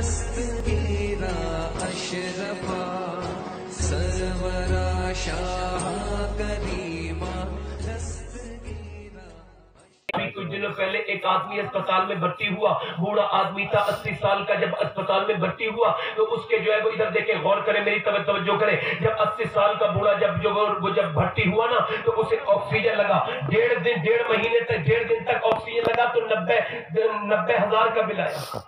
دستگیرا اشرفا سرورا شاہ کریما دستگیرا۔ کچھ دنوں پہلے ایک آدمی اسپتال میں بھرتی ہوا، بوڑھا آدمی تھا 80 سال کا۔ جب اسپتال میں بھرتی ہوا تو اس کے جو ہے وہ ادھر دیکھیں، غور کریں، میری توجہ کریں۔ جب 80 سال کا بوڑھا جب بھرتی ہوا نا تو اسے آکسیجن لگا، 1.5 مہینے تک 1.5 دن تک آکسیجن لگا تو 90,000 کا بل آیا۔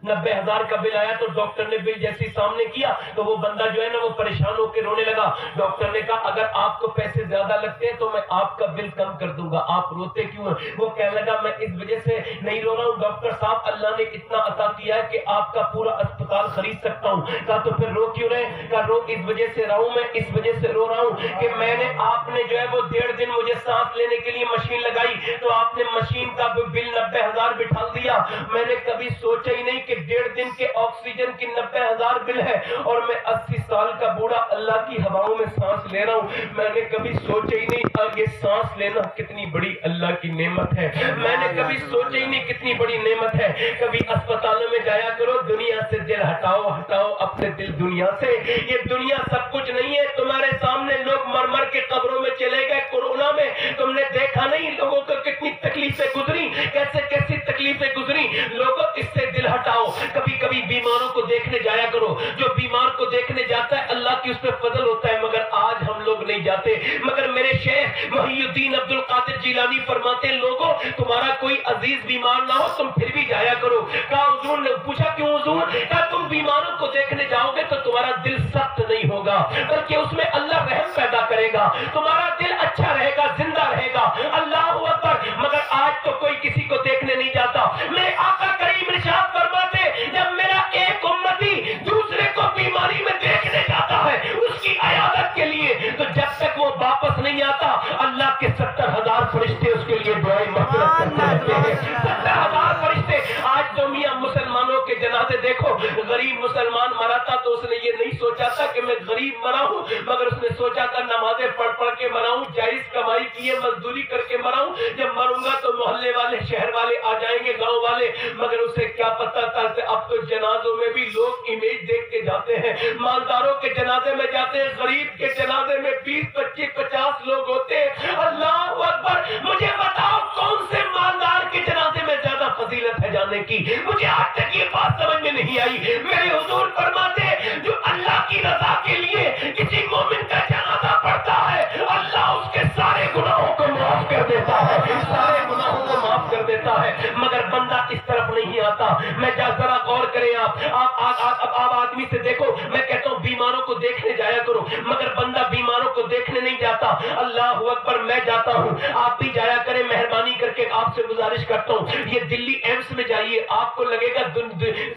90,000 کا بل آیا تو ڈاکٹر نے بل جیسی سامنے کیا تو وہ بندہ جو ہے نا وہ پریشان ہو کے رونے لگا۔ ڈاکٹر نے کہا اگر آپ کو پیسے زیادہ لگتے ہیں تو میں آپ کا بل کم کر دوں گا، آپ روتے کیوں ہیں؟ وہ کہنے لگا میں اس وجہ سے نہیں رو رہا ہوں ڈاکٹر صاحب، اللہ نے اتنا عطا کیا ہے کہ آپ کا پورا اسپتال خرید سکتا ہوں۔ کہا تو پھر رو کیوں رہے؟ کہا رو اس وجہ سے رہا ہوں، میں اس وجہ سے رو رہا ہوں کہ میں نے آپ نے جو ہے وہ 1.5 دن مجھے سانس لینے کے لیے مشین لگائی تو آپ نے مشین کا بل 90,000 بٹھا دیا۔ میں نے کبھی سوچا ہی نہیں کہ 1.5 دن کے آکسیجن کی 90,000 بل ہے اور میں 80 سال کا بوڑھا اللہ کی ہواؤں میں سانس لے رہا ہوں۔ میں نے کبھی سوچا ہی نہیں یہ سانس لینا کتنی بڑی اللہ کی نعمت ہے، میں نے کبھی سوچا ہی نہیں کتنی بڑی نعمت ہے۔ کبھی اسپتالوں میں جایا کرو، دنیا سے دل ہٹاؤ اپنے دل دنیا سے۔ یہ دنیا سب کچھ نہیں ہے، تمہارے سامنے لوگ مر مر کے قبروں میں چلے گئے۔ کورونا میں تم نے دیکھا نہیں لوگوں کو کتنی تکلیفیں گزری، کیسی تکلیفیں گزری۔ لوگوں اس سے دل ہٹاؤ۔ کبھی کبھی بیماروں کو دیکھنے جایا کرو، جو بیمار کو دیکھنے جاتا ہے اللہ کی اس پہ فضل ہوتا ہے، مگر آج ہم لوگ نہیں جاتے۔ مگر میرے شیخ محی الدین عبد القادر جیلانی فرماتے ہیں لوگوں تمہارا کوئی عزیز بیمار نہ ہو تم پھر بھی جایا کرو۔ کہا حضور نے پوچھا کیوں حضور؟ کہا تم بیماروں کو دیکھنے جاؤ گے تو تمہارا دل سخت نہیں ہوگا بلکہ اس میں اللہ رحم پیدا کرے گا، تمہارا دل اچھا رہے گا، زندہ رہے گا۔ اللہ اکبر۔ مگر آج تو کوئی کسی کو دیکھنے نہیں جاتا۔ میرے آقا کریم ارشاد فرماتے جب میرا ایک امتی دوسرے کو بیماری میں دیکھنے جاتا ہے اس کی عیادت کے لیے تو جب تک وہ واپس نہیں آتا اللہ کے 70,000 فرشتے اس کے لیے دعائیں مغفرت کرتے رہتے ہیں۔ 70,000 فرشتے۔ آج تو میاں مسلمانوں کے جنازے دیکھو، غریب مسلمان مرا تھا تو اس نے یہ نہیں سوچا تھا کہ میں غریب مرا ہوں، مگر اس نے سوچا تھا نمازیں پڑھ کے مرا ہوں، جائز کمائی کیے مزدوری کر کے مرا ہوں، جب مروں گا تو محلے والے شہر والے آ جائیں گے، گاؤں والے۔ مگر اسے کیا پتا تھا اب تو جنازوں میں بھی لوگ امیج دیکھ کے جاتے ہیں، مالداروں کے جنازے میں جاتے ہیں، غریب کے جنازے میں 20 25 50 لوگ ہوتے ہیں۔ اللہ اکبر۔ مجھے بتاؤ کون سے مالدار کے جنازے میں زیادہ فضیلت ہے جانے کی؟ مجھے آج تک یہ بات سمجھ میں نہیں آئی۔ میرے حضور فرماتے جو اللہ کی رضا کے لیے کسی مومن کا جنازہ پڑھتا ہے اللہ اس کے سارے گناہوں کو معاف کر دیتا ہے، سارے گناہوں کو معاف کر دیتا ہے۔ مگر بندہ اس طرف نہیں آتا۔ میں ذرا غور کریں آپ آدمی سے دیکھو، میں کہتا ہوں بیماروں کو دیکھنے جایا کرو مگر بندہ بیماروں کو دیکھنے نہیں جاتا۔ اللہ اکبر۔ میں جاتا ہوں، آپ بھی جایا کریں، مہربانی کر کے آپ سے گزارش کرتا ہوں یہ دلی ایمس میں جائیے، آپ کو لگے گا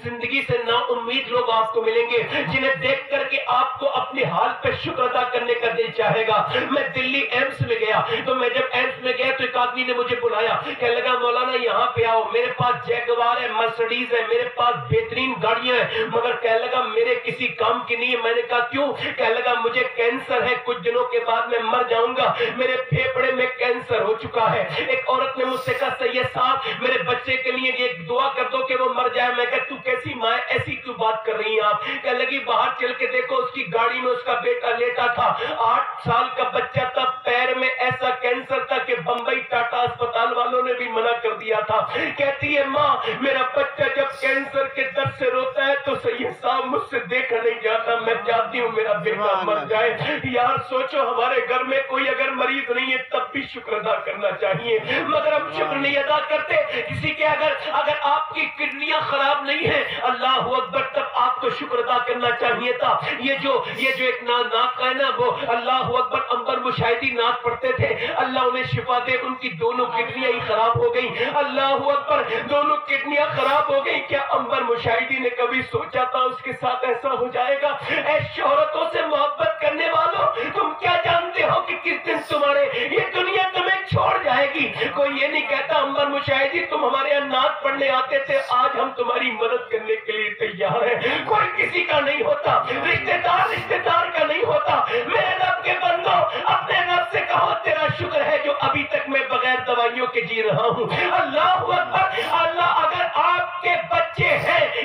زندگی سے نا امید لوگ آپ کو ملیں گے جنہیں دیکھ کر کے آپ کو اپنے حال پہ شکر ادا کرنے کا دل چاہے گا۔ میں دلی ایمس میں گیا تو میں جب ایمس میں گیا تو ایک آدمی نے مجھے بلایا، کہنے لگا مولانا یہاں پہ آؤ، میرے پاس جیگوار ہے، مرسڈیز ہے، میرے پاس بہترین گاڑیاں ہیں، مگر کہنے لگا میرے کسی کام کی نہیں ہے۔ میں نے کہا کیوں؟ کہنے لگا مجھے کینسر ہے، کچھ دنوں کے بعد میں مر جاؤں گا، میرے پھیپڑے میں کینسر ہو چکا ہے۔ ایک عورت نے مجھ سے کہا سید صاحب میرے بچے کے لیے ایک دعا کر دو کہ وہ مر جائے۔ میں کہا تو کیسی ماں ایسی کیوں بات کر رہی ہیں آپ؟ کہنے لگی باہر چل کے دیکھو اس کی گاڑی میں اس کا بیٹا لیٹا تھا، 8 سال کا بچہ تھا، پیر میں ایسا کینسر تھا کہ بمبئی ٹاٹا اسپتال والوں نے بھی منع کر دیا تھا۔ کہتی ہے ماں میرا بچہ جب کینسر کے درد سے روتا ہے تو سید صاحب مجھ سے دیکھا نہیں جاتا، میں چاہتی ہوں میرا بیٹا مر جائے۔ یار سوچو ہمارے گھر میں کوئی اگر مریض نہیں ہے تب بھی شکر ادا کرنا چاہیے، مگر ہم شکر نہیں ادا کرتے۔ کسی کے اگر آپ کی کڈنیاں خراب نہیں ہیں اللہ اکبر تب آپ کو شکر ادا کرنا چاہیے تھا۔ یہ جو ایک نعت ہے نا وہ اللہ اکبر عنبر مشاہدی نعت پڑھتے تھے، اللہ انہیں شفا دے، ان کی دونوں کڈنیاں ہی خراب ہو گئی۔ اللہ اکبر، دونوں کڈنیاں خراب ہو گئی۔ کیا عنبر مشاہدی نے کبھی سوچا تھا اس کے ساتھ ایسا ہو جائے گا؟ اے شہرتوں سے محبت کرنے والوں تم کیا جانتے ہو کہ کس دن تمہارے یہ دنیا تمہیں چھوڑ جائے گی؟ کوئی یہ نہیں کہتا عنبر مشاہدی تم ہمارے یہاں نعت پڑھنے آتے تھے، آج ہم تمہاری مدد کرنے کے لیے تیار ہیں۔ کوئی کسی کا نہیں ہوتا، رشتہ دار کا نہیں ہوتا۔ میرے رب کے بندو اپنے رب سے کہو تیرا شکر ہے جو ابھی تک میں بغیر دوائیوں کے جی رہا ہوں۔ اللہ اکبر۔ اللہ اگر آپ کے بچے ہیں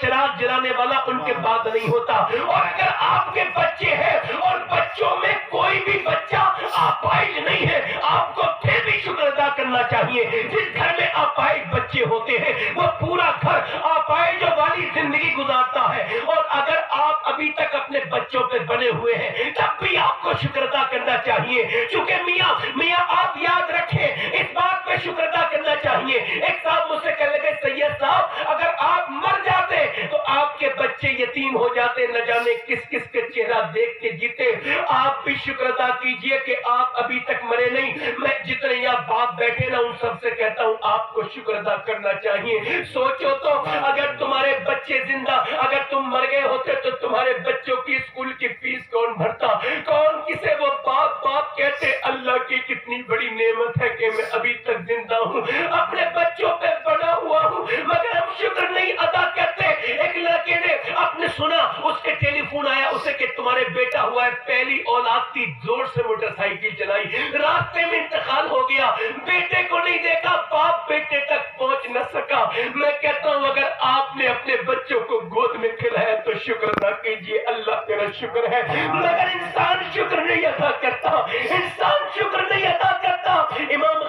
चिराग जलाने वाला उनके बाद नहीं होता। और अगर आपके बच्चे हैं और बच्चों में कोई भी बच्चा अपाहिज नहीं है, आपको फिर भी शुक्र अदा करना चाहिए। जिस घर में अपाहिज बच्चे होते हैं वो पूरा घर अपाहिज वाली जिंदगी गुजारता है। और अगर आप अभी तक अपने बच्चों पे बने हुए हैं तब भी आपको शुक्र अदा करना चाहिए। क्योंकि मियाँ आप याद रखें, इस बात पे शुक्र अदा करना चाहिए। एक साहब मुझसे कहने लगे, सैयद साहब अगर आप मर जाते तो आपके बच्चे यतीम हो जाते, न जाने किस किस के चेहरा देख के जीते। आप भी शुक्र अदा कीजिए कि आप अभी तक मरे नहीं। मैं जितने यहाँ बाप बैठे ना उन सबसे कहता हूँ आपको शुक्र अदा करना चाहिए। सोचो तो अगर तुम्हारे बच्चे जिंदा, अगर तुम मर गए होते तो तुम्हारे बच्चों की स्कूल की फीस कौन भरता, कौन किसे वो बाप बाप कहते। अल्लाह की कितनी बड़ी नेमत है कि मैं अभी तक जिंदा हूँ, अपने बच्चों पे बना हुआ हूँ, मगर हम शुक्र नहीं अदा करते। एक लड़के ने अपने सुना, उसके टेलीफोन आया उसे कि तुम्हारे बेटा हुआ है, पहली औलाद थी, जोर से मोटरसाइकिल चलाई, रास्ते में इंतकाल हो गया, बेटे को नहीं देखा, बाप बेटे तक पहुंच न सका। मैं कहता हूँ अगर आपने अपने बच्चों को गोद में खिलाया तो शुक्र अदा कीजिए, अल्लाह तेरा शुक्र है। मगर इंसान शुक्र नहीं अदा करता, इंसान शुक्र नहीं अदा करता। इमाम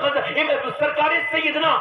सरकारी सैयदना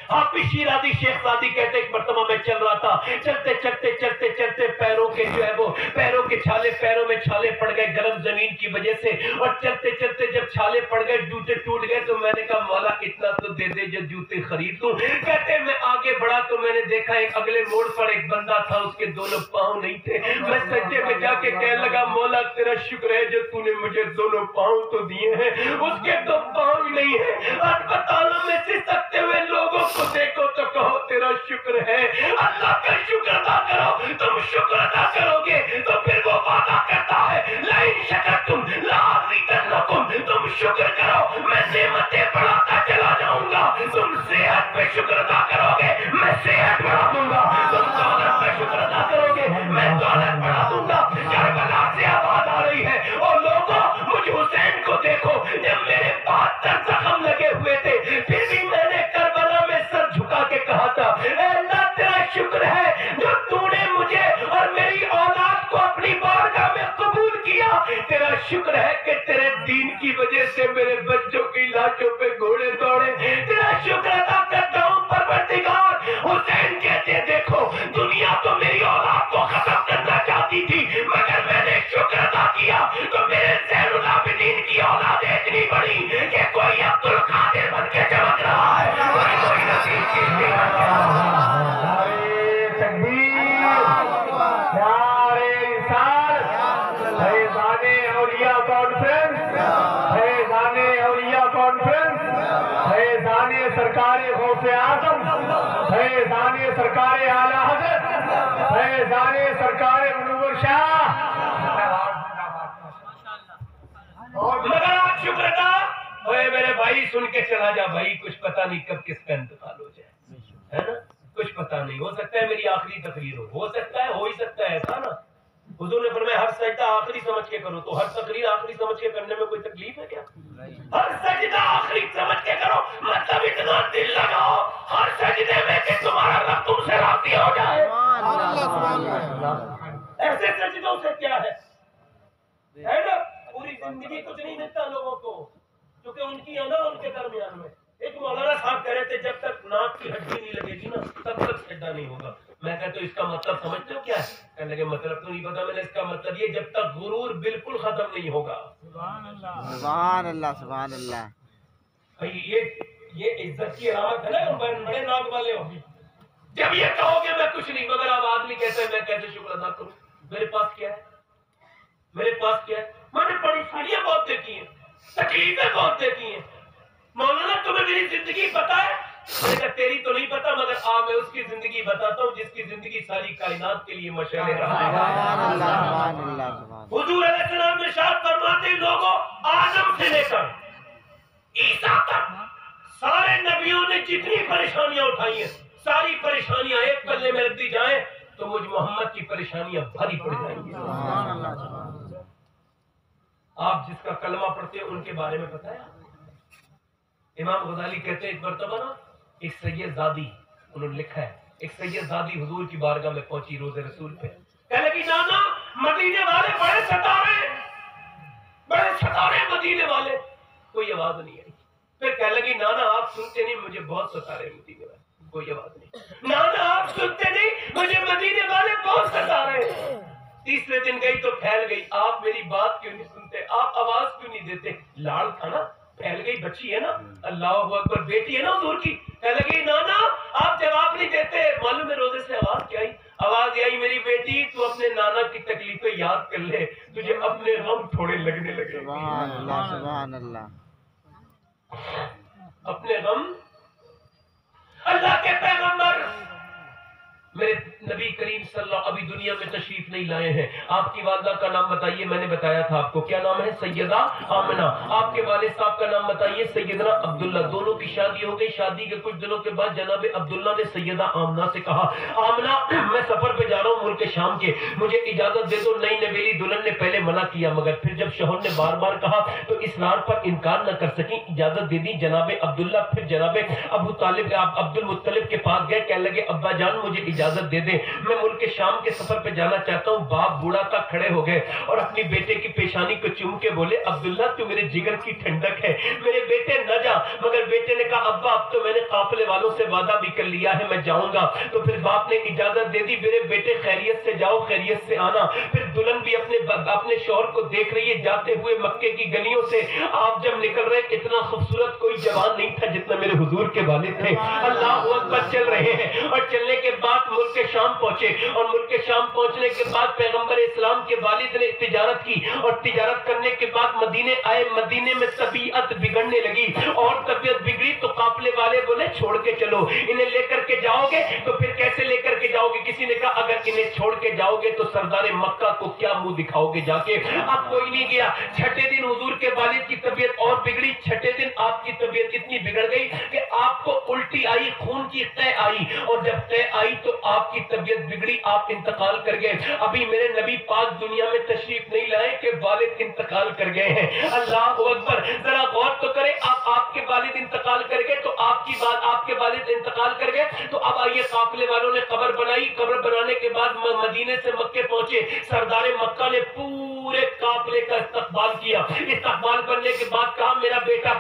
हाफिज शिराज़ी शेख सादी कहते एक मर्तबा में चल रहा था, चलते चलते चलते चलते पैरों के जो है वो पैरों के छाले, पैरों में छाले पड़ गए गर्म जमीन की वजह से। और चलते चलते जब छाले पड़ गए, जूते टूट गए, तो मैंने कहा मौला इतना तो दे दे जो जूते खरीद लूं। कहते मैं आगे बढ़ा तो मैंने देखा एक अगले मोड़ पर एक बंदा था, उसके दोनों पाँव नहीं थे। मैं सज्जे में जाके कहने लगा मौला तेरा शुक्र है जो तूने मुझे दोनों पाँव तो दिए हैं, उसके तो पाँव ही नहीं है। अस्पतालों में से सकते हुए लोगों को देखो तो कहो तेरा शुक्र है। अल्लाह का शुक्र अदा करो, तुम शुक्र अदा करोगे तो फिर वो वादा करता है लाइन शकरतुम लाज़ीदन्नकुम, तुम शुक्र करो मैं नेमतें बढ़ाता चला जाऊंगा। तुम सेहत पे शुक्र अदा करोगे मैं सेहत बढ़ा दूंगा, तुम दौलत पे शुक्र अदा करोगे मैं दौलत बढ़ा दूंगा। करबला से आवाज आ रही है और लोगों मुझ हुसैन को देखो, जब मेरे 72 जख्म लगे हुए थे फिर भी मैंने करबला में सर झुका के कहा था अल्लाह तेरा शुक्र है जो तूने मुझे और मेरी औलाद को अपनी बारगाह में कबूल किया। तेरा शुक्र है कि तेरे दीन की वजह से मेरे बच्चों की लाशों पे घोड़े दौड़े। तेरा शुक्र अदा करता हूँ परवरदिगार। हुसैन कहते देखो दुनिया तो मेरी औलाद को खत्म करना चाहती थी, मगर मैंने शुक्र अदा किया तो मेरे ज़ैनुल आबिदीन की औलाद इतनी बड़ी कि कोई अब्दुल कादिर बन के चमक रहा है, कोई नसीब चिश्ती बन के सरकारे गौसे आजम, फैज़ाने सरकारे आला हज़रत, फैज़ाने सरकारे मुनव्वर शाह। मगर आज शुक्र था। ओए मेरे भाई सुन के चला जा भाई, कुछ पता नहीं कब किसका इंतकाल हो जाए, है ना, कुछ पता नहीं। हो सकता है मेरी आखिरी तकरीर हो सकता है, हो ही सकता है ऐसा ना। हुजूर ने फरमाया हर सजदा आखिरी समझ के करो, तो हर तकरीर आखिरी समझ के करने में कोई तकलीफ है क्या? हर सजदा आखिरी समझ के करो, मतलब इतना दिल लगाओ हर सजदे में कि तुम्हारा रब तुमसे राज़ी हो जाए। ऐसे सजदों से क्या है ना, पूरी जिंदगी कुछ नहीं मिलता लोगों को, क्योंकि उनकी आना उनके दरमियान में। एक मौलाना साहब कह रहे थे जब तक नाक की हड्डी नहीं लगेगी ना तब तक सजदा नहीं होगा। मैं कहता हूँ इसका मतलब समझते हो क्या है? कहने लगे मतलब तो नहीं पता। मैंने इसका मतलब ये जब तक गुरूर बिल्कुल खत्म नहीं होगा। सुभान अल्लाह सुभान अल्लाह। भाई ये इज्जत की अलामत है ना, बड़े नाक वाले हो। जब ये कहोगे मैं कुछ नहीं, मगर अब आदमी कहते हैं मैं कैसे शुक्र अदा करूं, मेरे पास क्या है, मेरे पास क्या है। मैंने परेशानियां बहुत देखी हैं, तकलीफें बहुत देखी हैं। मौलाना तुम्हें मेरी जिंदगी पता है? मैंने कहा तेरी तो नहीं पता, मगर मैं उसकी जिंदगी बताता हूँ जिसकी जिंदगी सारी कायनात के लिए मशअले रहा है। हुजूर अलैहिस्सलाम ने इरशाद फरमाते लोगों आदम से लेकर ईसा तक सारे नबियों ने जितनी परेशानियां उठाई हैं, सारी परेशानियां एक पल्ले में रख दी जाए तो मुझ मोहम्मद की परेशानियां भारी पड़ जाएंगी। आप जिसका कलमा पढ़ते हैं उनके बारे में पता है? इमाम गजाली कहते हैं एक मरतबा ना एक सैयद ज़ादी उन्होंने लिखा है ایک سیدزادی حضور کی بارگاہ میں پہنچی روزے رسول پہ، کہنے لگی نانا مدینے والے بڑے ستا رہے مدینے والے، کوئی آواز نہیں آئی۔ پھر کہنے لگی نانا آپ سنتے نہیں، مجھے بہت ستا رہے مدینے والے، کوئی آواز نہیں۔ نانا آپ سنتے نہیں، مجھے مدینے والے بہت ستا رہے۔ تیسرے دن گئی تو پھیل گئی، آپ میری بات کیوں نہیں سنتے، آپ آواز کیوں نہیں دیتے؟ لاڑ تھا نا، پھیل گئی، بچی ہے نا، اللہ اکبر، بیٹی ہے نا حضور کی، کہنے لگی نانا آپ جواب نہیں دیتے۔ معلوم ہے روزے سے آواز کیا آئی؟ آواز آئی میری بیٹی تو اپنے نانا کی تکلیفیں یاد کر لے، تجھے اپنے غم تھوڑے لگنے لگے۔ سبحان اللہ سبحان اللہ۔ اپنے غم، اللہ کے پیغمبر میرے نبی کریم صلی اللہ ابھی دنیا میں تشریف نہیں لائے ہیں، آپ کی والدہ کا نام بتائیے، میں نے بتایا تھا آپ کو، کیا نام ہے؟ سیدہ آمنہ۔ آپ کے والد صاحب کا نام بتائیے، سیدنا عبداللہ۔ دونوں کی شادی ہو گئی، شادی کے کچھ دنوں کے بعد جناب عبداللہ نے سیدہ آمنہ سے کہا آمنہ میں سفر پہ جا رہا ہوں ملک شام کے، مجھے اجازت دے دو۔ نئی نویلی دلہن نے پہلے منع کیا، مگر پھر جب شوہر نے بار بار کہا تو اصرار پر انکار نہ کر سکی، اجازت دے دی جناب عبداللہ۔ پھر جناب ابو طالب عبد المطلب کے پاس گئے، کہنے لگے ابا جان مجھے اجازت دے دیں، میں ملک شام کے سفر پہ جانا چاہتا ہوں۔ باپ بوڑھا تھا، کھڑے ہو گئے اور اپنی بیٹے کی پیشانی کو چوم کے بولے عبداللہ تو میرے جگر کی ٹھنڈک ہے، میرے بیٹے نہ جا۔ مگر بیٹے نے کہا ابا اب تو میں نے قافلے والوں سے وعدہ بھی کر لیا ہے، میں جاؤں گا۔ تو پھر باپ نے اجازت دے دی، میرے بیٹے خیریت سے جاؤ خیریت سے آنا۔ پھر دلہن بھی اپنے شوہر کو دیکھ رہی ہے جاتے ہوئے مکے کی گلیوں سے۔ آپ جب نکل رہے اتنا خوبصورت کوئی جوان نہیں تھا جتنا میرے حضور کے والد تھے، اللہ اکبر۔ چل رہے ہیں اور چلنے کے بعد ملک شام پہنچے، اور ملک شام پہنچنے کے بعد پیغمبر اسلام کے والد نے تجارت کی، اور تجارت کرنے کے بعد مدینے آئے۔ مدینے میں طبیعت بگڑنے لگی، اور طبیعت بگڑی تو قافلے والے بولے چھوڑ کے چلو، انہیں لے کر کے جاؤ گے تو پھر کیسے لے کر کے جاؤ گے؟ کسی نے کہا اگر انہیں چھوڑ کے جاؤ گے تو سردار مکہ کو کیا منہ دکھاؤ گے جا کے؟ اب کوئی نہیں گیا۔ چھٹے دن حضور کے والد کی طبیعت اور بگڑی، چھٹے دن آپ کی طبیعت اتنی بگڑ گئی کہ آپ کو الٹی آئی، خون کی قے آئی، اور جب قے آئی تو آپ کی طبیعت بگڑی، آپ انتقال کر گئے۔ ابھی میرے نبی پاک دنیا میں تشریف نہیں لائے کہ والد انتقال کر گئے ہیں، اللہ اکبر۔ ذرا غور تو کرے، آپ کے والد انتقال کر گئے تو آپ کے والد انتقال کر گئے تو اب آئیے قافلے والوں نے قبر بنائی، قبر بنانے کے بعد مدینے سے مکے پہنچے، سردار مکہ نے پورے قافلے کا استقبال کیا۔ استقبال کرنے کے بعد کہا میرا بیٹا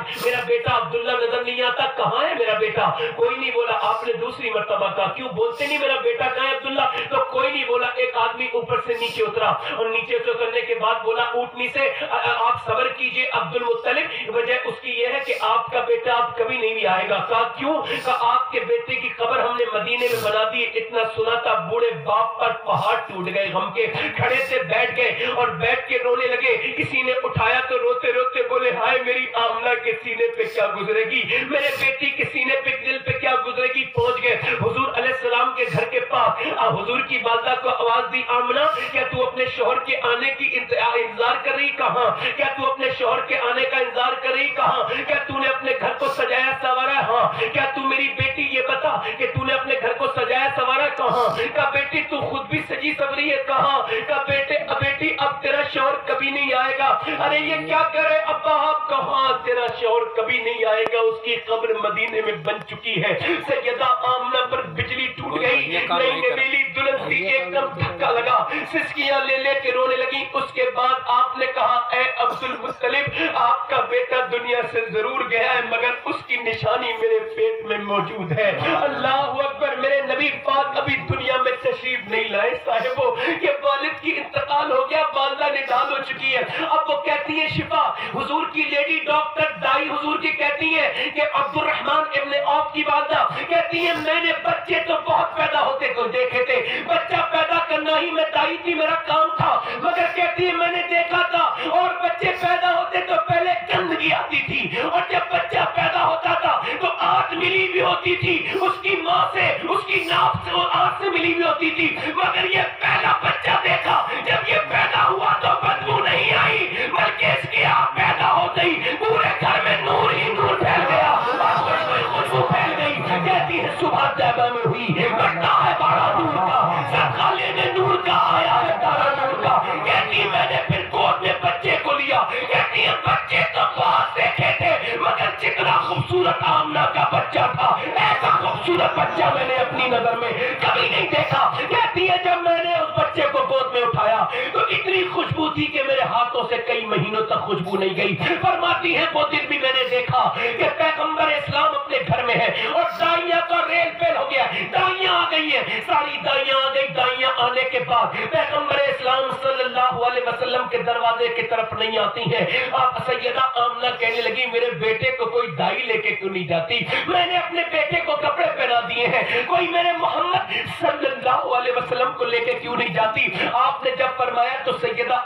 عبداللہ نظر نہیں آتا، کہاں ہے میرا بیٹا؟ کوئی نہیں بولا۔ آپ نے دوسری مرتبہ کہا کیوں بولتے نہیں میرا بیٹا کہاں ہے عبداللہ؟ تو کوئی نہیں بولا۔ ایک آدمی اوپر سے نیچے اترا اور نیچے سے اترنے کے بعد بولا اونٹنی سے آپ صبر کیجئے عبد المطلب، وجہ اس کی یہ ہے کہ آپ کا بیٹا اب کبھی نہیں بھی آئے گا۔ کہا کیوں؟ کہا آپ کے بیٹے کی قبر ہم نے مدینے میں بنا دی۔ اتنا سنا تھا بوڑھے باپ پر پہاڑ ٹوٹ گئے غم کے، کھڑے سے بیٹھ گئے اور بیٹھ کے رونے لگے۔ کسی نے اٹھایا تو روتے روتے بولے ہائے میری آمنہ کے سینے پہ کیا گزرے گی، میرے بیٹی کے سینے پہ دل پہ کیا گزرے گی۔ پہنچ گئے حضور علیہ السلام کے گھر کے پاس، حضور کی والدہ کو آواز دی آمنہ کیا تو اپنے شوہر کے آنے کی انتظار کر رہی؟ کہاں؟ کیا تو اپنے شوہر کے آنے کا انتظار کر رہی؟ کہاں؟ کیا تو نے اپنے گھر کو سجایا سنوارا؟ ہاں۔ کیا تو میری بیٹی یہ بتا کہ تو نے اپنے گھر کو سجایا سنوارا؟ کہاں؟ کہا بیٹی تو خود بھی سجی سنوری ہے؟ کہاں؟ کہا بیٹی اب تیرا شوہر کبھی نہیں آئے گا۔ ارے یہ کیا کرے ابا آپ؟ کہاں تیرا شوہر کبھی نہیں آئے گا، اس کی قبر مدینے میں بن چکی ہے۔ سیدہ آمنہ پر بجلی ٹوٹ گئی، نئی نویلی دلہن تھی، ایک دم دھکا لگا، سسکیاں لے کے رونے لگی۔ اس کے بعد آپ نے کہا اے عبد المطلب آپ کا بیٹا دنیا سے ضرور گیا ہے مگر اس کی نشانی میرے پیٹ میں موجود ہے۔ اللہ اکبر۔ میرے نبی پاک ابھی دنیا میں تشریف نہیں لائے صاحبوں کہ والد کی انتقال ہو گیا، والدہ نڈال ہو چکی ہے۔ اب وہ کہتی ہے شفا حضور کی لیڈی ڈاکٹر دائی حضور کی کہتی ہے کہ عبد الرحمن ابن عوف کی والدہ کہتی ہے میں نے بچے تو بہت پیدا ہوتے کو دیکھے تھے، بچہ پیدا کرنا ہی میں دائی تھی میرا کام تھا، مگر کہتی ہے میں نے دیکھا تھا اور بچے پیدا ہوتے تو پہلے گندگی آتی تھی اور جب بچہ پیدا ہوتا تھا تو آنت ملی بھی ہوتی تھی اس کی ماں سے، اس کی ناف سے اور آنت سے ملی بھی ہوتی تھی، مگر یہ پہلا بچہ دیکھا جب یہ پیدا ہوا تو بدبو نہیں آئی بلکہ اس کی آنکھ پیدا ہوتے ہی پورے گھر میں نور ہی نور پھیل گیا اور خوشبو پھیل گئی۔ کہتی ہے صبح طیبہ میں ہوئی بڑھتا ہے بڑا نور کا، صدقہ لینے نور کا آیا ہے تارا نور کا۔ کہتی ہے میں نے پھر گود میں بچے کو لیا، کہتی ہے بچے تو بہت دیکھے تھے مگر جتنا خوبصورت آمنہ کا بچہ تھا ایسا خوبصورت بچہ बच्चा मैंने अपनी नजर में कभी नहीं देखा। कहती है जब मैंने उस बच्चे को गोद में उठाया तो इतनी खुशबू थी कि मेरे हाथों से कई महीनों तक खुशबू नहीं गई। फरमाती है वो दिन भी मैंने देखा कि पैगंबर इस्लाम अपने घर में है और दाइयां का रेल फेल हो गया, दाइयां आ गई है, सारी दाइयां आ गई। दाइयां आने के बाद पैगंबर इस्लाम सल्लल्लाहु अलैहि वसल्लम के दरवाजे की तरफ नहीं आती है। आप सैयदा आमना कहने लगी मेरे बेटे को कोई दाई लेके क्यों नहीं जाती? मैंने अपने बेटे को कपड़े पहना दिए हैं, कोई मेरे मोहम्मद सल्लल्लाहु अलैहि वसल्लम को लेके क्यों नहीं जाती? आपने जब फरमाया तो सैयदा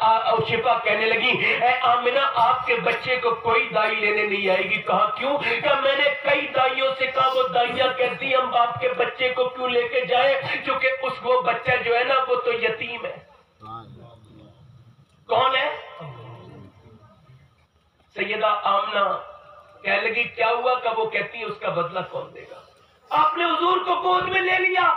शिफा कहने लगी ए आमिना आपके बच्चे को कोई दाई लेने नहीं आएगी। कहा क्यों? कहा मैंने कई दाइयों से कहा, वो दाइयां कहती हम बाप के बच्चे को क्यों लेके जाए, क्योंकि वो बच्चा जो है ना वो तो यतीम है। कौन है? सैयदा आमना कह लगी क्या हुआ? का वो कहती है उसका बदला कौन देगा? आपने हुजूर को गोद में ले लिया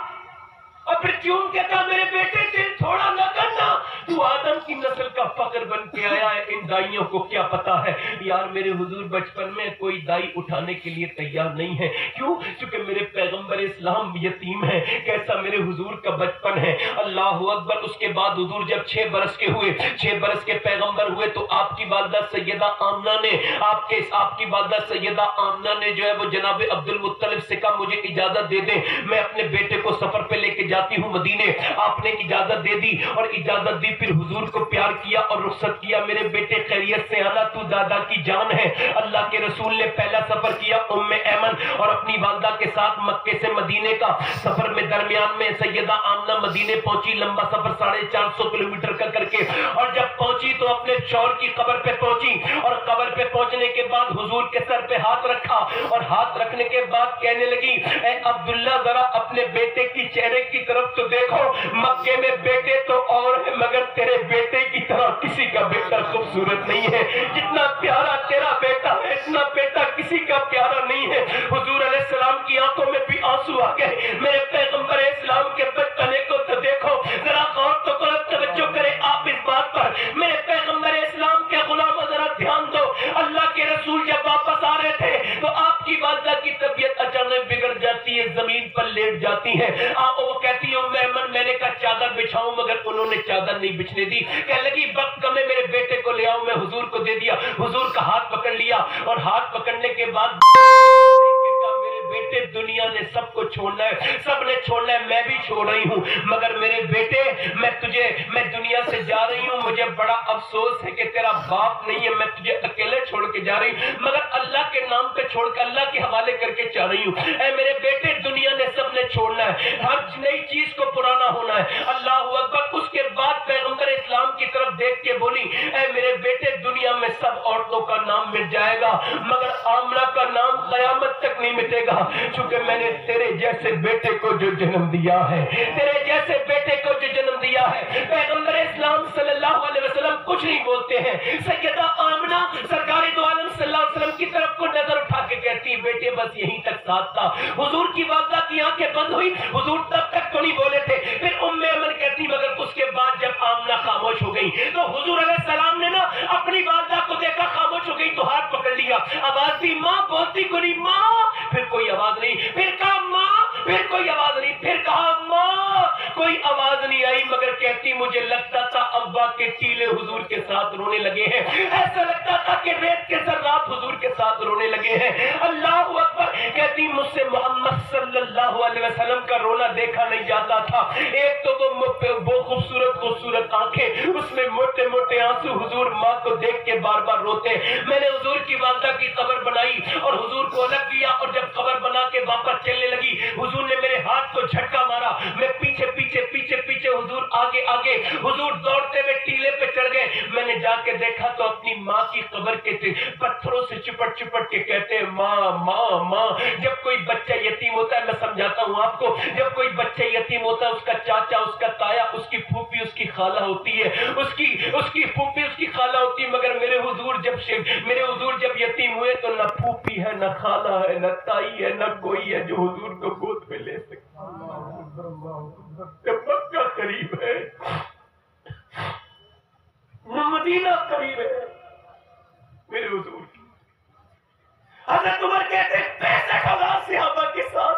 और फिर चूम के कहा मेरे बेटे दिल थोड़ा न करना, तू आदम की नस्ल का फक्र बन के आया है, इन दाइयों को क्या पता है। यार मेरे हुजूर बचपन में कोई दाई उठाने के लिए तैयार नहीं है। क्यों? क्योंकि मेरे पैगंबर इस्लाम यतीम है। कैसा मेरे हुजूर का बचपन है। अल्लाहु अकबर। उसके बाद हुजूर जब 6 बरस के हुए, 6 बरस के पैगंबर हुए तो आपकी वालिदा सैयदा आमना ने आपकी वालिदा सैयदा आमना ने जो है वो जनाब अब्दुल मुत्तलिब से कहा मुझे इजाजत दे दे, मैं अपने बेटे को सफर पे लेके जाती हूँ मदीने। आपने इजाजत दे दी और इजाजत दी, फिर हुजूर को प्यार किया और रुखसत किया। मेरे बेटे खैरियत से आना, तू दादा की जान है। अल्लाह के रसूल ने पहला सफर किया उम्मे ऐमन और अपनी वालिदा के साथ मक्के से मदीने का सफर में दरमियान में सैयदा आमना मदीने पहुंची, लंबा सफर 450 किलोमीटर का करके। और जब पहुंची तो अपने शौहर की कब्र पे पहुंची और कब्र पे पहुंचने के बाद हुजूर के सर पे हाथ रखा और हाथ रखने के बाद कहने लगी ए अब्दुल्ला जरा अपने बेटे की चेहरे की तरफ तो देखो, मक्के में बेटे तो और है मगर तेरे बेटे की तरह किसी का बेटा खूबसूरत नहीं है। जितना प्यारा तेरा बेटा है इतना बेटा किसी का प्यारा नहीं है। हुजूर अलैहिस्सलाम की आंखों में भी आंसू आ गए। मेरे पैगंबर इस्लाम के बचपने को तो देखो, जरा गौर तो करो, तवज्जो करें आप इस बात पर। मेरे पैगंबर इस्लाम के गुलाम जरा ध्यान दो, अल्लाह के रसूल जब वापस आ रहे थे तो आपकी वालिदा की तबीयत अचानक बिगड़ जाती है, जमीन पर लेट जाती है। वो कहती है मेमन मैंने कहा चादर बिछाऊं मगर उन्होंने चादर नहीं बिछने दी। कह लगी वक्त कम है, मेरे बेटे को ले आओ। मैं हुजूर को दे दिया, हुजूर का हाथ पकड़ लिया और हाथ पकड़ने के बाद मेरे बेटे दुनिया ने सबको छोड़ना है, सबने छोड़ना है, मैं भी छोड़ रही हूँ मगर मेरे बेटे मैं दुनिया से जा रही हूँ, मुझे बड़ा अफसोस है कि तेरा बाप नहीं है, मैं तुझे अकेले छोड़ के जा रही हूँ मगर अल्लाह के नाम पे छोड़ कर अल्लाह के हवाले करके जा रही हूँ। मेरे बेटे दुनिया ने सबने छोड़ना है, हर नई चीज को पुराना होना है। अल्लाह अकबर। उसके बाद पैगंबर इस्लाम की तरफ देख के बोली ऐ मेरे बेटे दुनिया में सब औरतों का नाम मिट जाएगा मगर आमना का नाम कयामत तक नहीं मिटेगा, क्योंकि मैंने तेरे जैसे बेटे को जो जन्म दिया है, तेरे जैसे बेटे को जो जन्म दिया है। पैगंबर इस्लाम सल्लल्लाहु अलैहि वसल्लम कुछ नहीं बोलते हैं। सैयदा आमना सरकार दो आलम सल्लल्लाहु अलैहि वसल्लम की तरफ को नजर उठा के कहती है बेटे बस यहीं तक साथ था। हुजूर की वालिदा की आंखें बंद हुई, हुजूर तब तक तो नहीं बोले थे। फिर उम्मे अमन कहती मगर उसके बाद जब आमना खामोश हो गई तो हुजूर अलैहिस्सलाम ने ना अपनी वालिदा को देखा खामोश हो गई तो हाथ पकड़ लिया, आवाज दी माँ, बोलती को नहीं माँ, फिर कोई आवाज नहीं, फिर कहा माँ, फिर कोई आवाज नहीं, फिर कहा माँ, कोई आवाज नहीं आई मगर कहती मुझे लगता था अब्बा के टीले हुजूर के साथ रोने लगे हैं, ऐसा लगता था कि रेत के जर्रात हुजूर के साथ रोने लगे हैं। अल्लाह अकबर। कहती मुझसे मोहम्मद सल्लल्लाहु अलैहि वसल्लम का रोना देखा नहीं जाता था। एक तो वो खूबसूरत आंखें, उसमें मोटे मोटे आंसू, हुजूर माँ को देख के बार बार रोते। मैंने हुजूर की वालिदा की कब्र बनाई और हुजूर को अलग किया और जब कब्र बना के वापस चलने लगी हुजूर ने मेरे हाथ को झटका मारा, मैं पीछे हुजूर आगे, हुजूर दौड़ते हुए टीले पे चढ़ गए। मैंने जाके देखा तो अपनी माँ की कब्र के पत्थरों से चिपट के कहते हैं माँ। जब कोई बच्चा यतीम होता है, मैं समझाता हूँ आपको, जब कोई बच्चा यतीम होता है उसका चाचा, उसका ताया, उसकी फूफी, उसकी खाला होती है, उसकी फूफी, उसकी खाला होती है। मगर मेरे हुजूर जब यतीम हुए तो न फूफी है, न खाला है, न ताई है, न कोई है जो हुजूर को गोद में ले सके। मक्का करीब है, मदीना करीब है मेरे हुजूर की। हज़रत उमर कहते 65,000 सहाबा के साथ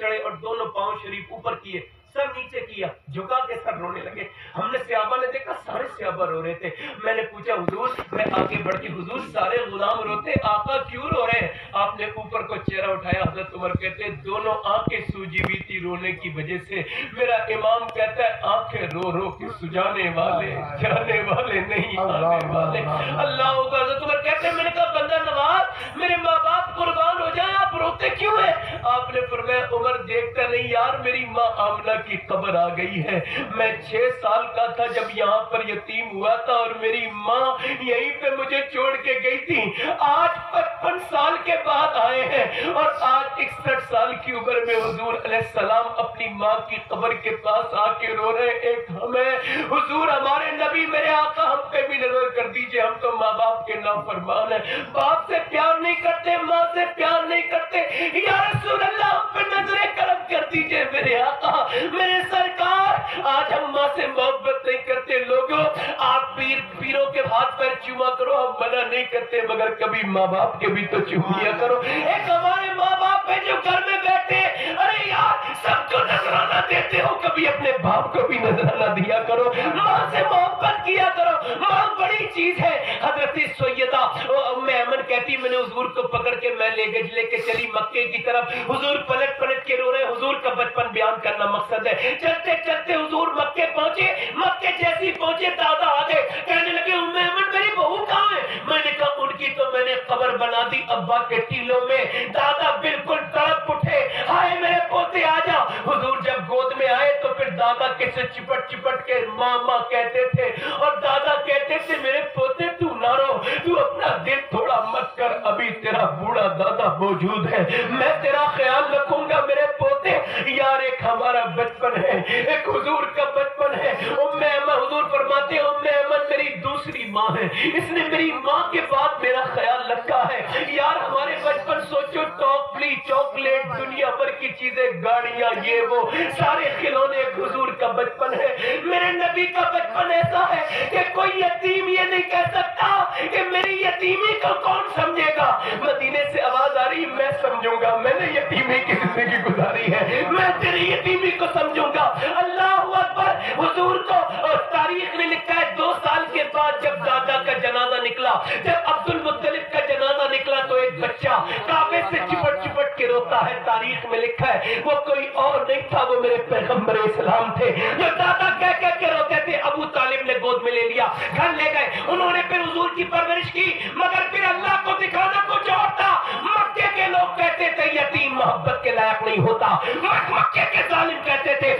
चढ़े और दोनों पांव शरीफ ऊपर किए, सर नीचे किया, झुका के सर रोने लगे। हमने सहाबा ने देखा सारे सहाबा रो रहे थे। मैंने पूछा हुजूर, मैं आगे बढ़ के हुजूर सारे गुलाम रोते, आका क्यों रो रहे हैं? आपने ऊपर को चेहरा उठाया, हजरत उमर कहते दोनों आंखें सूजी हुई थी रोने की वजह से। मेरा इमाम कहता है आंखें रो रो के सुझाने वाले जाने वाले नहीं आने वाले। अल्लाह अकबर। हजरत उमर कहते हैं मैंने कहा बंदा नवाज मेरे माँ बाप कुर्बान हो जाए, आप रोते क्यों है? आपने फरमाया उमर देखता नहीं यार, मेरी माँ आमना की कब्र आ गई है। मैं 6 साल का था जब यहाँ पर यतीम हुआ था और मेरी माँ यहीं पे मुझे छोड़ के गई थी। आज 55 साल के बाद आए हैं और आज 61 साल की उम्र में हुजूर अलैहिस्सलाम अपनी माँ की कब्र के पास आके रो रहे। एक हमें हुजूर हमारे नबी मेरे आका हम पे भी नजर कर दीजिए, हम तो माँ बाप के नाफरमान है, बाप से प्यार नहीं करते, माँ से प्यार नहीं करते, या रसूल अल्लाह हम पे नजरे करम कर दीजिए मेरे आका मेरे सरकार। आज हम माँ से मोहब्बत नहीं करते। लोगों आप पीरों के हाथ पर चूमा करो, हम मना नहीं करते, मगर कभी माँ बाप के भी तो चूम लिया करो। एक हमारे माँ बाप है जो घर में बैठे, अरे यार सबको नजराना देते हो, कभी अपने बाप को भी नजराना दिया करो, माँ से मोहब्बत किया करो, माँ बड़ी चीज है। हजरत सैयदा मेमन कहती मैंने हुजूर को पकड़ के मैं लेके चली मक्के की तरफ। हुजूर पलट पलट के रो रहे। हुजूर का बचपन बयान करना मकसद है। चलते चलते हुजूर मक्के पहुंचे। मक्के जैसी पहुंचे दादा आ गए, कहने लगे मेमन मेरी बहू कहाँ है? मैंने कहा उनकी तो मैंने कब्र बना दी अब्बा के टीलों में। दादा बिल्कुल तड़प उठे, हाय मेरे पोते आ जा। हुजूर जब गोद में आए तो फिर दादा कैसे चिपट चिपट के मामा कहते थे और दादा कहते थे मेरे पोते तू ना रो, तू अपना दिल थोड़ा मत कर, अभी तेरा बूढ़ा दादा मौजूद है, मैं तेरा ख्याल रखूंगा मेरे पोते। यार एक हमारा बचपन है, एक हुजूर का बचपन है। उम्मे अमन हुजूर फरमाते हैं उम्मे अमन मेरी दूसरी माँ है, इसने मेरी माँ के बाद मेरा ख्याल रखा है। यार हमारे बचपन सोचो टॉफली चॉकलेट दुनिया भर की चीजें गाड़ियां ये वो सारे खिलौने, एक हुजूर का बचपन है। मेरे नबी का बचपन ऐसा है कि कोई यतीम ये नहीं कह सकता कि मेरी यतीमी को कौन समझेगा। मदीने से आवाज आ रही मैं समझूंगा, मैंने यतीमी की जिंदगी गुजारी है, मैं तेरी यतीमी को समझूंगा। अल्लाह अकबर। हुजूर को और तारीख ने लिखा है 2 साल के बाद जब दादा का जनाजा निकला, जब अब्दुल मुत्तलिब का जनाजा निकला तो एक बच्चा काबे से चिपट चिपट के रोता है। तारीख में लिखा है वो कोई और नहीं था, वो मेरे पैगंबर इस्लाम थे जो दादा कह कह के रोते थे। अबू तालिब ने गोद में ले लिया, घर ले गए, उन्होंने फिर हुजूर की परवरिश की, मगर फिर अल्लाह को दिखाना कुछ और था। मक्के के लोग कहते थे यतीम मोहब्बत के लायक नहीं होता, मक्के के जालिम कहते थे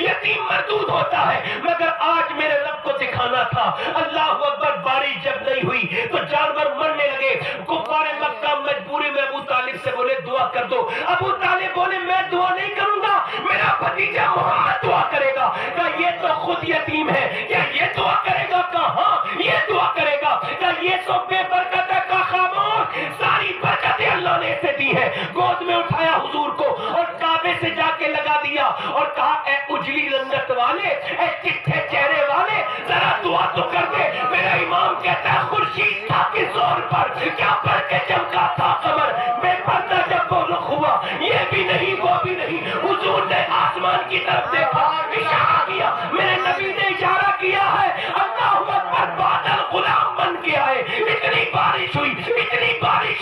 यतीम मरदूद होता है, मगर आज मेरे रब को दिखाना था। अल्लाह अकबर। बारिश जब नहीं हुई तो जानवर मरने लगे। कुफारे मक्का मजबूरी में अबू तालिब से बोले दुआ कर दो। अबू तालिब बोले मैं दुआ नहीं करूंगा, मेरा भतीजा मोहम्मद दुआ करेगा। क्या ये तो खुद यतीम है, क्या ये दुआ करेगा? कहा ये दुआ करेगा? क्या ये तो बेबरकत है? का खामोश, सारी बरकतें अल्लाह ने इसे दी है। गोद में उठाया हुजूर को और काबे से जाके लगा दिया और कहा ए उजली रंगत वाले, ए चिट्ठे चेहरे वाले, जरा दुआ तो कर दे। मेरा इमाम कहता है खुर्शीद था के जोर पर क्या पर के चमका था कमर, बेपर्दा जब वो रुख हुआ ये भी नहीं वो भी नहीं। हुजूर ने आसमान की तरफ देखा, इशारा किया, मेरे नबी ने इशारा किया है। अल्लाह अकबर। बादल गुलाम बन के आए, इतनी बारिश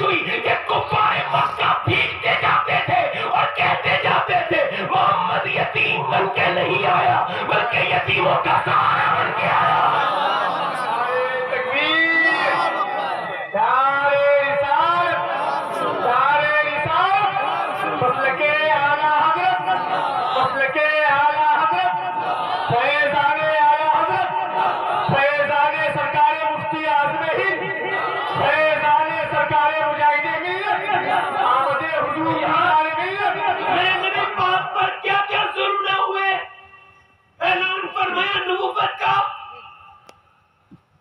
हुई कि कुफारे मक्का भीगते जाते थे और कहते जाते थे मोहम्मद यतीम बन के नहीं आया बल्कि यतीमों का सहारा बन के आया।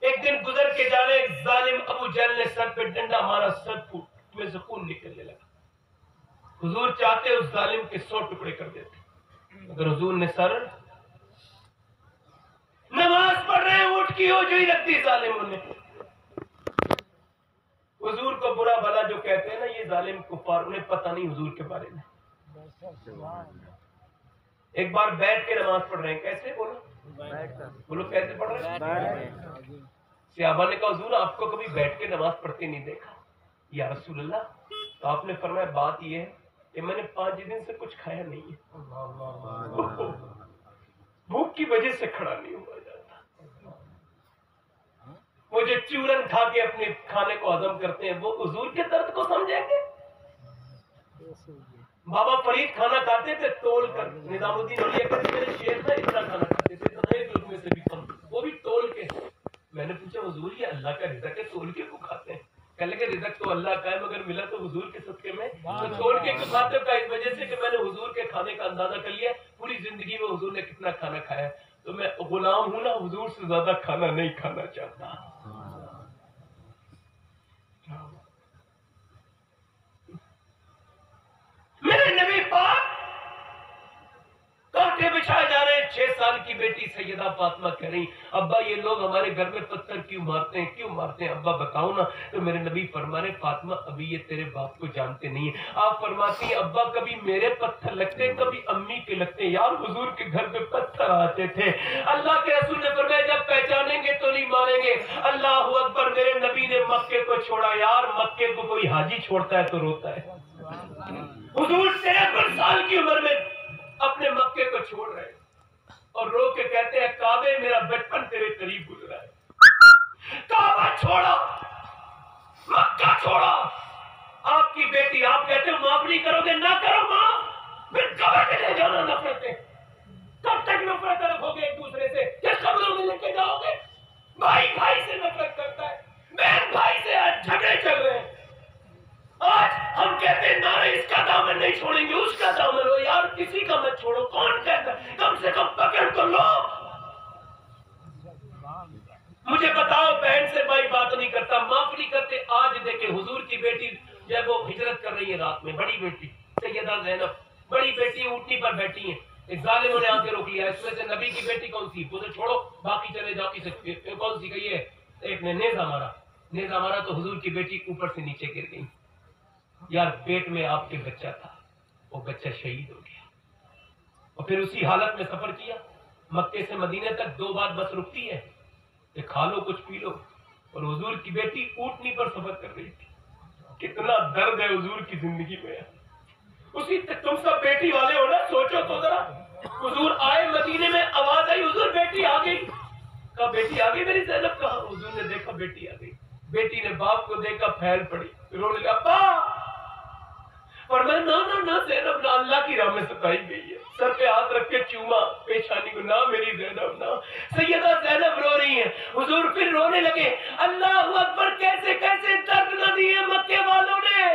एक दिन गुजर के जाने एक जालिम अबू जहल ने सर पे डंडा मारा, सर फूट में से खून निकलने लगा। हुजूर चाहते उस जालिम के 100 टुकड़े कर देते, मगर हुजूर ने सर नमाज पढ़ रहे हैं उठ की हो जो ही रखती जालिमों ने। हुजूर को बुरा भला जो कहते हैं ना ये जालिम कुफार, उन्हें पता नहीं हुजूर के बारे में। एक बार बैठ के नमाज पढ़ रहे हैं, कैसे बोलो बोलो कैसे पढ़ रहे हैं? सहाबा ने कहा हुजूर आपको कभी बैठ के नमाज पढ़ते नहीं देखा। या रसूल अल्लाह, तो आपने फरमाया बात ये है कि मैंने 5 दिन से कुछ खाया नहीं है, भूख की वजह से खड़ा नहीं हुआ जाता। वो जो चूरन खा के अपने खाने को हजम करते हैं वो हुजूर के दर्द को समझेंगे? बाबा फरीद खाना खाते थे तोल कर, निजामुद्दीन औलिया कहते मेरे शेर था इतना खाना खाते थे, में से भी कम, वो भी तोल के। मैंने पूछा हुजूर ये अल्लाह का रिज़्क़ है, तोल के क्यों खाते हैं? कहने लगे रिज़्क़ तो अल्लाह का है मगर मिला तो हुजूर के सदके में, तो तोल के क्यों खाते हो? इस वजह से कि मैंने हुजूर के खाने का अंदाजा कर लिया, पूरी जिंदगी में हुजूर ने कितना खाना खाया, तो मैं गुलाम हूं ना, हुजूर से ज्यादा खाना नहीं खाना चाहता। मेरे नबी पाक कांटे बिछाए जा रहे हैं। 6 साल की बेटी सैयदा फातिमा कह रही अब्बा ये लोग हमारे घर में पत्थर क्यों मारते हैं, क्यों मारते हैं अब्बा बताओ ना। तो मेरे नबी फरमा रहे फातिमा अभी ये तेरे बाप को जानते नहीं है। आप फरमाती हैं अब्बा कभी मेरे पत्थर लगते कभी अम्मी के लगते। यार हुजूर के घर पे पत्थर आते थे। अल्लाह के रसूल ने फरमाया जब पहचानेंगे तो नहीं मारेंगे। अल्लाह अकबर। मेरे नबी ने मक्के को छोड़ा। यार मक्के को कोई हाजी छोड़ता है तो रोता है। हुजूर 53 साल की उम्र में अपने मक्के को छोड़ रहे हैं और रो के कहते हैं काबे मेरा बचपन तेरे करीब गुजरा है। काबा छोड़ा, मक्का छोड़ा, आपकी बेटी आप कहते हो माफ नहीं करोगे, ना करो माफ, फिर कब्र में ले जाना नफरतें। कब तक नफरत रखोगे एक दूसरे से? किस कब्रों में लेके जाओगे? भाई भाई से नफरत करता है, बहन भाई से आज झगड़े चल रहे हैं। आज हम कहते हैं ना इसका दामन नहीं छोड़ेंगे, उसका दामन लो। यार किसी का मत छोड़ो, कौन कहता है? कम से कम पकड़ तो लो। मुझे बताओ बहन से भाई बात नहीं करता, माफ नहीं करते। आज देखे हुजूर की बेटी जब वो हिजरत कर रही है रात में, बड़ी बेटी सैयदा ज़ैनब, बड़ी बेटी ऊँटनी पर बैठी है। एक जालिमों ने आके रोक लिया, इसमें से नबी की बेटी कौन सी? बोले छोड़ो बाकी चले जाओ। की कौन सी गई है? एक ने नेजा मारा तो हुजूर की बेटी ऊपर से नीचे गिर गई। यार पेट में आपके बच्चा था, वो बच्चा शहीद हो गया। और फिर उसी हालत में सफर किया मक्के से मदीने तक। 2 बार बस रुकती है कि खा लो कुछ पी लो। और हुजूर की बेटी ऊँटनी पर सफर कर रही थी। कितना दर्द है हुजूर की जिंदगी में। उसी तुम सब बेटी वाले हो ना, सोचो तो जरा। हुजूर आए मदीने में, आवाज आई हुजूर बेटी आ गई। कहा बेटी आ गई मेरी ज़ैनब? कहा। हुजूर ने देखा बेटी आ गई। बेटी ने बाप को देखा, फैल पड़ी, रोने लगा अब्बा। और मैं ना ज़ैनब ना, अल्लाह की राह में सताई गई है। सर पे हाथ रख के चूमा पेशानी को, ना मेरी ज़ैनब ना। सैयदा ज़ैनब रो रही है। हुजूर फिर रोने लगे। अल्लाह अकबर। कैसे कैसे दर्द न दिए मक्के वालों ने,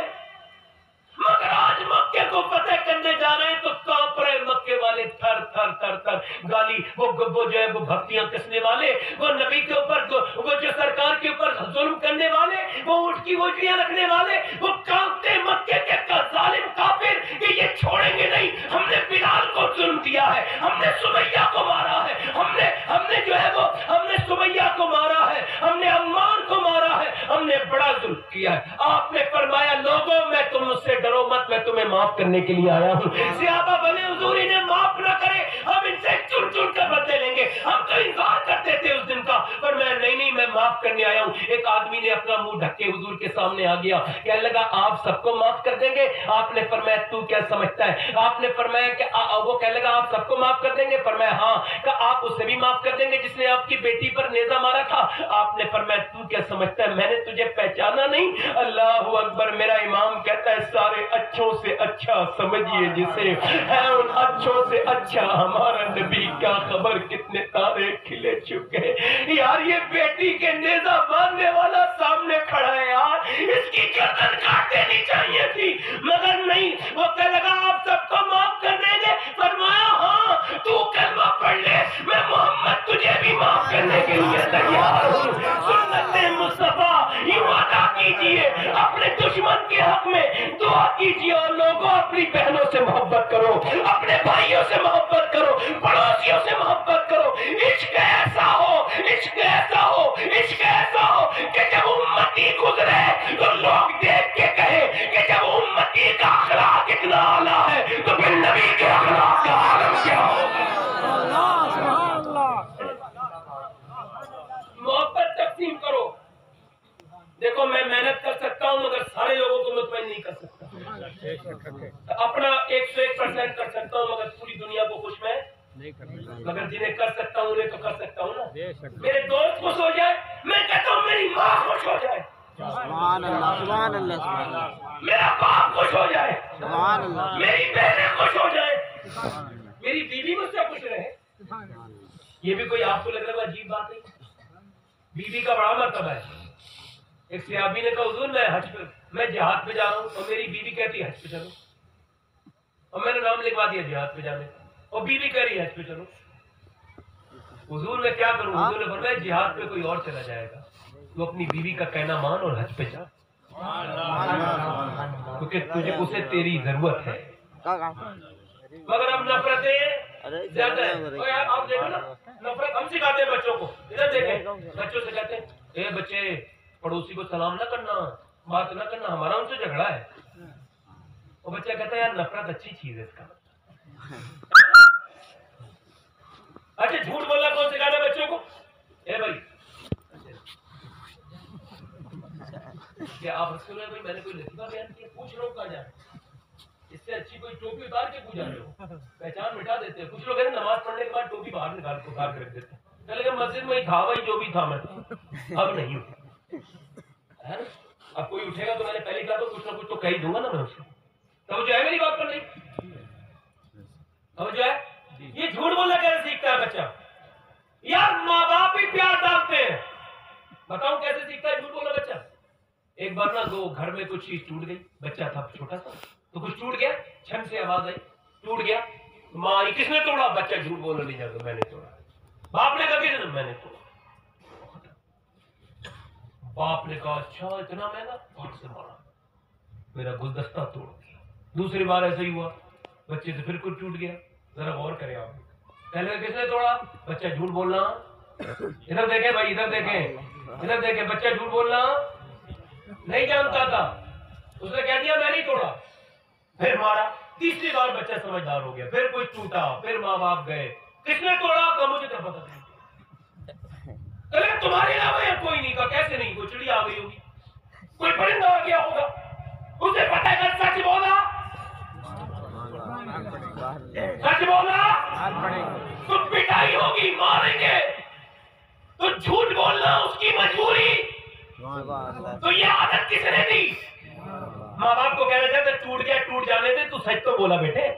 मगर आज मक्के को फतेह करने जा रहे हैं तो कांप रहे मक्के वाले, थर थर थर थर। गाली वो जो है वो भक्तियां कसने वाले, वो नबी के ऊपर वो जो सरकार के ऊपर जुल्म करने वाले, वो ऊँट की वोटियां रखने वाले, वो कांपते मक्के के जालिम काफिर कि ये छोड़ेंगे नहीं। हमने बिलाल को जुल्म किया है, हमने सुमैया को मारा है, हमने जो है वो हमने सुमैया को मारा है, हमने अम्मार को मारा है, हमने बड़ा जुल्म किया है। आपने फरमाया लोगों मैं तुम मुझसे डरो मत, मैं तुम्हें माफ करने के लिए आया हूँ। सहाबा बने हुजूर इन्हें माफ न करे, हम इनसे चुन चुन कर बदले लेंगे। हम तो इंतजार करते थे उस दिन का, पर मैं नहीं मैं माफ करने आया हूँ। एक आदमी ने अपना मुंह ढक के हुजूर के सामने आ गया, कहने लगा आप सबको माफ कर देंगे? आपने फरमाया तू क्या समझता है? आपने फरमाया कि वो कहने लगा आप सबको माफ कर देंगे? फरमाया हाँ। कहा आप उसे भी माफ कर देंगे जिसने आपकी बेटी पर नेजा मारा था? आपने फरमाया तू क्या समझता है, मैंने तुझे पहचाना नहीं? अल्लाह अकबर। मेरा इमाम कहता है सारे अच्छों से अच्छा समझिए जिसे है, उन अच्छों से अच्छा हमारा नबी का। खबर कितने तारे खिले चुके। यार ये बेटी के नेजा मारने वाला सामने खड़ा है, यार इसकी गर्दन काट देनी चाहिए थी, मगर नहीं। वो कहने लगा आप सबको माफ कर देंगे? फरमाया हाँ तू कलमा पढ़ ले, मैं मोहम्मद तुझे भी माफ करने के लिए तैयार हूँ। सुन्नत मुस्तफा यूं अदा कीजिए, अपने दुश्मन के हक में दुआ कीजिए। और लोगों अपनी बहनों से मोहब्बत करो, अपने भाइयों से मोहब्बत करो, पड़ोसियों से मोहब्बत करो। इश्क ऐसा हो, इश्क ऐसा हो, इश्क ऐसा हो कि जब उम्मती गुजरे तो लोग देख के कहे कि जब उम्मती का अखलाक इतना आला है तो फिर دیکھو میں محنت کر سکتا ہوں مگر سارے لوگوں کو مطمئن نہیں کر سکتا، اپنا 101% کر سکتا ہوں مگر پوری دنیا کو خوش میں مگر جنہیں کر سکتا ہوں انہیں تو کر سکتا ہوں نا. میرے دوست خوش ہو جائے، میں کہتا ہوں میری ماں خوش ہو جائے، سبحان اللہ سبحان اللہ سبحان اللہ میرا باپ خوش ہو جائے، سبحان اللہ میری بہنیں خوش ہو جائے، میری بیوی مجھ سے خوش رہے. یہ بھی کوئی آپ کو لگ رہا ہے عجیب بات نہیں؟ بیوی کا بڑا مرتبہ ہے. ایک صحابی نے کہا حضور میں حج پہ میں جہاد پہ جا رہا ہوں، اور میری بیوی کہتی ہے حج پہ چلو، اور میں نے نام لکھوا دیا جہاد پہ جانے کا، اور بیوی کہہ رہی ہے حج پہ چلو. حضور میں کیا کروں؟ حضور نے فرمایا جہاد پہ کوئی اور چلا جائے گا، تو اپنی بیوی کا کہنا مان اور حج پہ جا، کیونکہ تجھے اسے تیری ضرورت ہے. مگر اب نفرتیں زیادہ ہیں. آپ دیکھو نا نفرت ہم سکھاتے ہیں بچوں کو. ادھر دیکھیں بچوں سے کہتے ہیں اے بچے پڑوسی کو سلام نہ کرنا، بات نہ کرنا، ہمارا ان سے جھگڑا ہے. وہ بچہ کہتا ہے یار نفرت اچھی چیز ہے اس کا. اچھا جھوٹ بولنا کون سکھانا بچوں کو؟ اے بھائی کیا آپ رسول ہیں بھائی میں نے کوئی لطیفہ بیان کیا؟ پوچھ رہا ہوں کہاں جا رہے ہیں؟ اس سے اچھی کوئی ٹوپی اتار کے پوچھا رہے ہو، پہچان مٹا دیتے ہیں. کچھ لوگ ہیں نماز پڑھنے کے بعد ٹوپی باہر نکال کے اتار کے رکھ دیتے ہیں. چلے کہ مسجد میں ہی تھا بھائی جو بھی تھا میں اب نہیں ہوں. اب کوئی اٹھے گا تو میں نے پہلے کہا تو کچھ نہ کچھ تو کہہ ہی دوں گا نا میں اسے. توجہ ہے میری بات پر نہیں؟ توجہ ہے؟ یہ جھوٹ بولنا کیسے سیکھتا ہے بچہ؟ یار ماں باپ ہی پیار ڈالتے ہیں. بتاؤں کیسے سیکھتا ہے جھوٹ بولنا بچہ؟ ایک بار نا دو گھر میں کچھ چیز ٹوٹ گئی، بچہ تھا چھوٹا سا تو کچھ ٹوٹ گیا، چھن سے آواز آئی ٹوٹ گیا. ماں کس نے توڑا؟ بچہ جھوٹ بولنا نہیں جاتا میں نے توڑا. باپ نے کہا کس نے؟ میں نے توڑا. باپ نے کہا اچھا اتنا مہنگا؟ پاٹ سے مارا، میرا گلدستہ توڑ دیا. دوسری بار ایسا ہی ہوا، بچے سے پھر کچھ ٹوٹ گیا. ذرا غور کریں آپ، پہلے کس نے توڑا؟ بچہ جھوٹ بولنا. ادھر دیکھیں بھائی ادھر دیکھیں ادھر دیکھیں، بچہ جھوٹ بولنا نہیں جانتا تھا، اس نے کہہ دیا میں نہیں توڑا، پھر مارا. تیسری بار بچہ سمجھدار ہو گیا، پھر کچھ ٹوٹا، پھر ماں باپ گئے کس نے توڑا؟ کہ مجھے تو پتہ نہیں. تمہارے علاوہ یا کوئی نہیں؟ کا کیسے نہیں؟ کوئی چڑیا آ گئی ہوگی، کوئی پرندہ آ گیا ہوگا، اسے پتہ ہے کہ سچ بولا سچ بولا تو پٹائی ہوگی، ماریں گے. تو جھوٹ بولنا اس کی مجبوری. تو یہ عادت کس نے دی؟ ماں باپ کو کہنا چاہتے ٹوٹ گیا ٹوٹ جانے دے، تو سچ تو بولا بیٹے.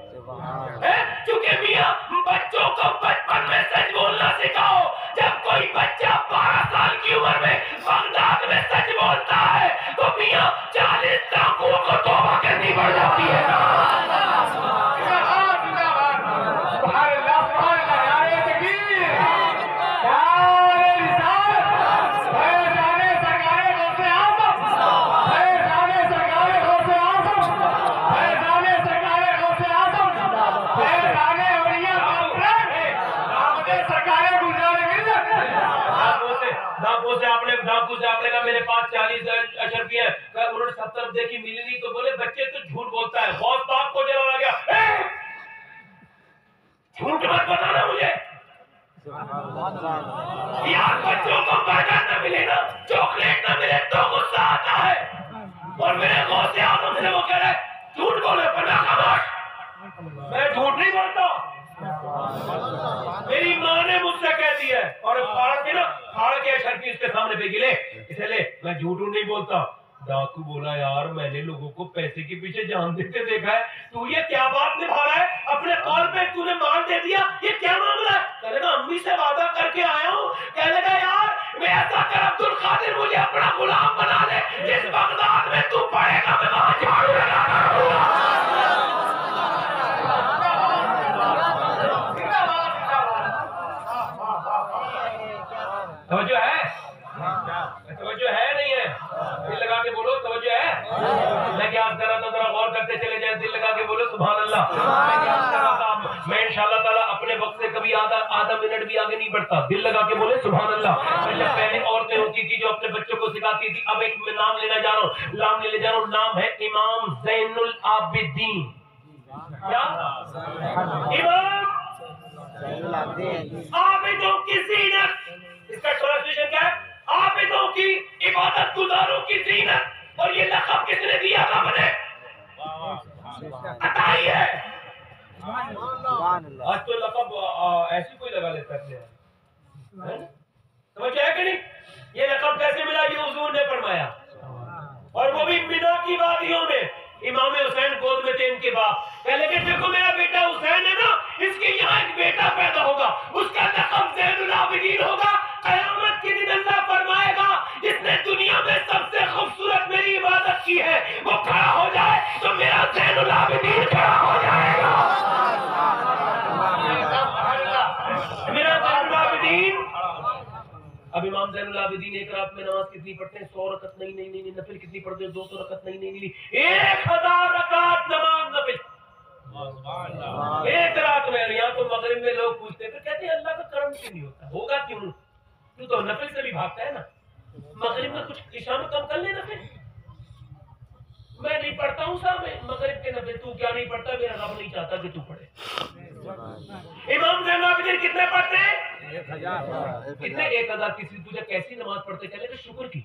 چونکہ میاں بچوں کو بچپن میں سچ بولنا سکھاؤ. جب کوئی بچہ 12 سال کی عمر میں بغداد میں سچ بولتا ہے تو میاں 40 ڈاکوؤں کو توبہ کرنی پڑ جاتی ہے. ڈاکو سے آپ نے کہا میرے پاس 40 اشرفی ہیں، انہوں نے 70 دیکھی ملی نہیں تو بولے بچے تو جھوٹ بولتا ہے. غوث پاک کو جلا گیا جھوٹ مت بتانا مجھے. یار بچوں کو برگر نہ ملے نا، چاکلیٹ نہ ملے تو غصہ آتا ہے. اور میرے غوث اعظم سے وہ کہہ رہے جھوٹ بولے پنا خاموش، میں جھوٹ نہیں بولتا. میری ماں نے مجھ سے کہہ دیا ہے اور پھاڑ کے اشرفی اس کے سامنے پہ گلے اسے لے میں جھوٹ نہیں بولتا. ڈاکو بولا یار میں نے لوگوں کو پیسے کے پیچھے جان دیتے دیکھا ہے، تو یہ کیا بات نبھا رہا ہے؟ اپنے قول پہ تو نے مان دے دیا، یہ کیا معاملہ ہے؟ کہنے لگا امی سے وعدہ کر کے آیا ہوں. کہنے لگا یار میں ایسا کر عبد القادر مجھے اپنا غلام بنا لے، جس بغداد میں تو پڑھے گا میں وہاں جھاڑو لگانا رہوں گا. توجہ ہے؟ توجہ ہے نہیں ہے؟ دل لگا کے بولو توجہ ہے. میں کیا عرض کر رہا تھا ذرا غور کرتے چلے جائیں، دل لگا کے بولو سبحان اللہ. میں انشاءاللہ تعالیٰ اپنے وقت سے کبھی آدھا منٹ بھی آگے نہیں بڑھتا. دل لگا کے بولے سبحان اللہ. جب پہلے عورتیں ہوتی تھی جو اپنے بچوں کو سکھاتی تھی، اب ایک میں نام لینا جا رہا ہوں، نام لے جا رہا ہوں. نام ہے امام زین العابدین. کیا؟ امام عابدوں کی زینت. اس کا ٹرانسلیشن کیا ہے؟ عابدوں کی، عبادت گزاروں کی کے باپ کہنے لگے دیکھو میرا بیٹا حسین ہے نا، اس کے یہاں ایک بیٹا پیدا ہوگا، اس کا لقب زین العابدین ہوگا، قیامت کے دن اللہ فرمائے گا جس نے دنیا میں سب سے خوبصورت میری عبادت کی ہے وہ کھڑا ہو جائے تو میرا زین العابدین کھڑا ہو جائے گا، میرا زین العابدین۔ اب امام زین العابدین ایک رات میں نماز کتنی پڑھتے ہیں؟ 100 رکعت نہیں، نفل کتنی پڑھتے ہیں؟ 200 رکعت نہیں، 1000 رکعت نماز نفل ایک رات میں۔ یہاں تو مغرب میں لوگ پوچھتے ہیں، کہتے ہیں اللہ کا کرم کیوں نہیں ہوتا؟ ہوگا کیوں؟ تو نفل سے بھی بھاگتا ہے نا، مغرب میں کچھ عشاء میں کم کر لے نفل۔ میں نہیں پڑھتا ہوں صاحب مغرب کے نفل، تو کیا نہیں پڑھتا؟ میرا رب نہیں چاہتا کہ تو پڑھے۔ امام زین العابدین کتنے پڑھتے ہیں؟ 1000۔ کتنے؟ 1000۔ کسی تجھے کیسی نماز پڑھتے؟ کہنے کہ شکر کی۔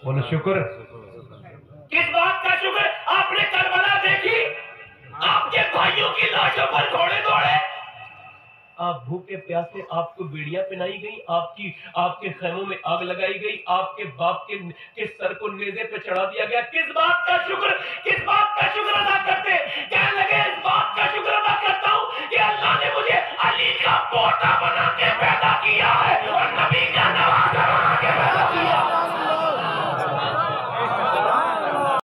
بولو شکر۔ کس بات کا شکر؟ آپ نے کربلا دیکھی، آپ کے بھائیوں کی لاشوں پر گھوڑے دوڑے، آپ بھوکے پیاسے، آپ کو بیڑیاں پہنائی گئی، آپ کے خیموں میں آگ لگائی گئی، آپ کے باپ کے سر کو نیزے پہ چڑھا دیا گیا۔ کس بات کا شکر؟ کس بات کا شکر ادا کرتے؟ کہنے لگے اس بات کا شکر ادا کرتا ہوں کہ اللہ نے مجھے علی کا پوتا بنا کے پیدا کیا ہے اور